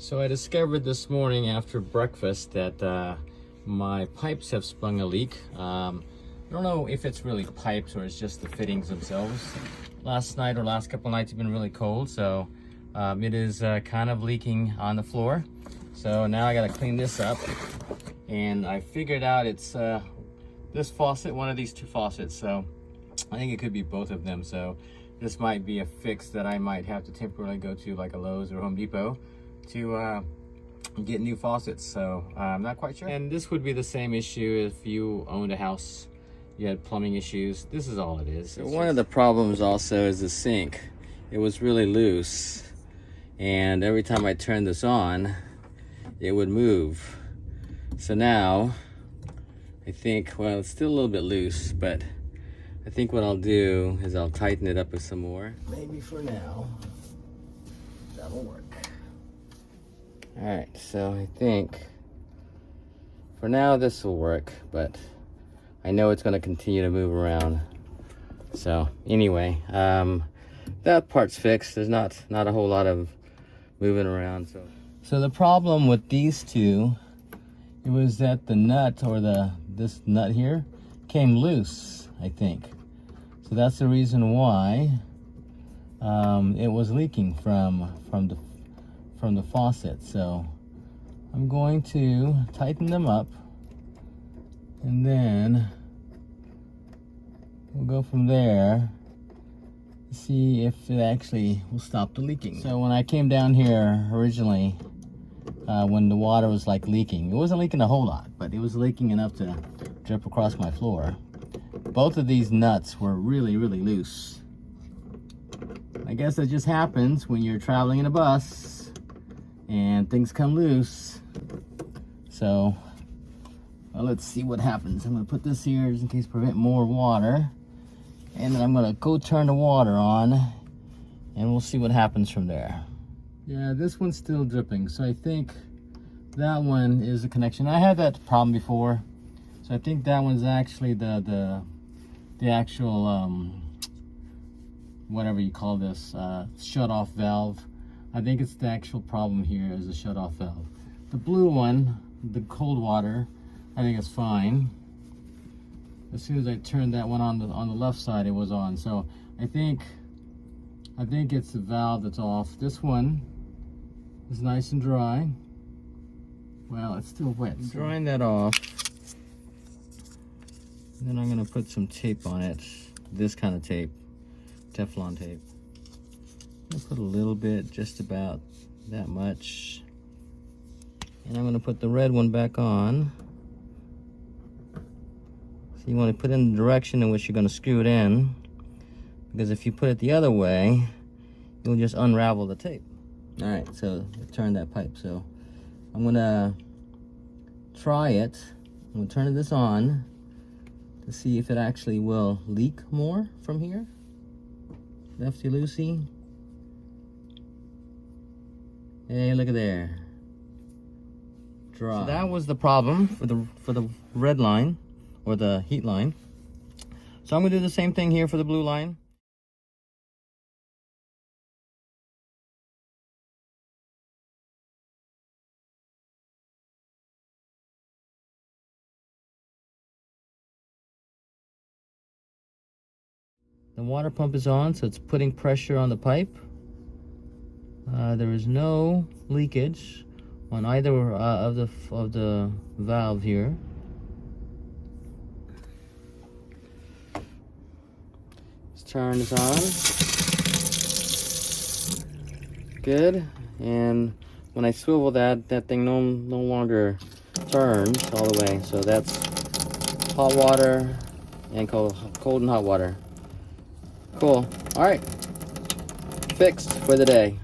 So I discovered this morning after breakfast that my pipes have sprung a leak. I don't know if it's really pipes or it's just the fittings themselves. Last night or last couple nights have been really cold, so it is kind of leaking on the floor. So now I gotta clean this up, and I figured out it's this faucet, one of these two faucets. So I think it could be both of them. So this might be a fix that I might have to temporarily go to like a Lowe's or Home Depot to get new faucets. So I'm not quite sure. And this would be the same issue if you owned a house, you had plumbing issues. This is all it is. So one of the problems also is the sink. It was really loose, and every time I turned this on, it would move. So now I think, well, it's still a little bit loose, but I think what I'll do is I'll tighten it up with some more. Maybe for now, that'll work. All right, so I think for now this will work, but I know it's going to continue to move around. So anyway, that part's fixed. There's not a whole lot of moving around. So the problem with these two, it was that the nut, or this nut here, came loose, I think. So that's the reason why it was leaking from the faucet. So I'm going to tighten them up, and then we'll go from there to see if it actually will stop the leaking. So when I came down here originally, when the water was like leaking, it wasn't leaking a whole lot, but it was leaking enough to drip across my floor. Both of these nuts were really loose. I guess that just happens when you're traveling in a bus and things come loose. So well, let's see what happens. I'm gonna put this here just in case, prevent more water, and then I'm gonna go turn the water on, and we'll see what happens from there. Yeah, this one's still dripping, so I think that one is the connection. I had that problem before, so I think that one's actually the actual whatever you call this, shut-off valve. I think it's the actual problem here is the shut-off valve. The blue one, the cold water, I think it's fine. As soon as I turned that one on the left side, it was on. So I think it's the valve that's off. This one is nice and dry. Well, it's still wet. So drying that off. Then I'm gonna put some tape on it. This kind of tape, Teflon tape. I'll put a little bit, just about that much. And I'm gonna put the red one back on. So you want to put in the direction in which you're gonna screw it in, because if you put it the other way, you'll just unravel the tape. All right, so turn that pipe. So I'm gonna try it. I'm gonna turn this on to see if it actually will leak more from here. Lefty loosey. Hey, look at there. Dry. So that was the problem for the red line, or the heat line. So I'm gonna do the same thing here for the blue line. The water pump is on, so it's putting pressure on the pipe. There is no leakage on either of the valve here. Let's turn this on. Good. And when I swivel that thing no longer turns all the way. So that's hot water and cold and hot water. Cool. All right. Fixed for the day.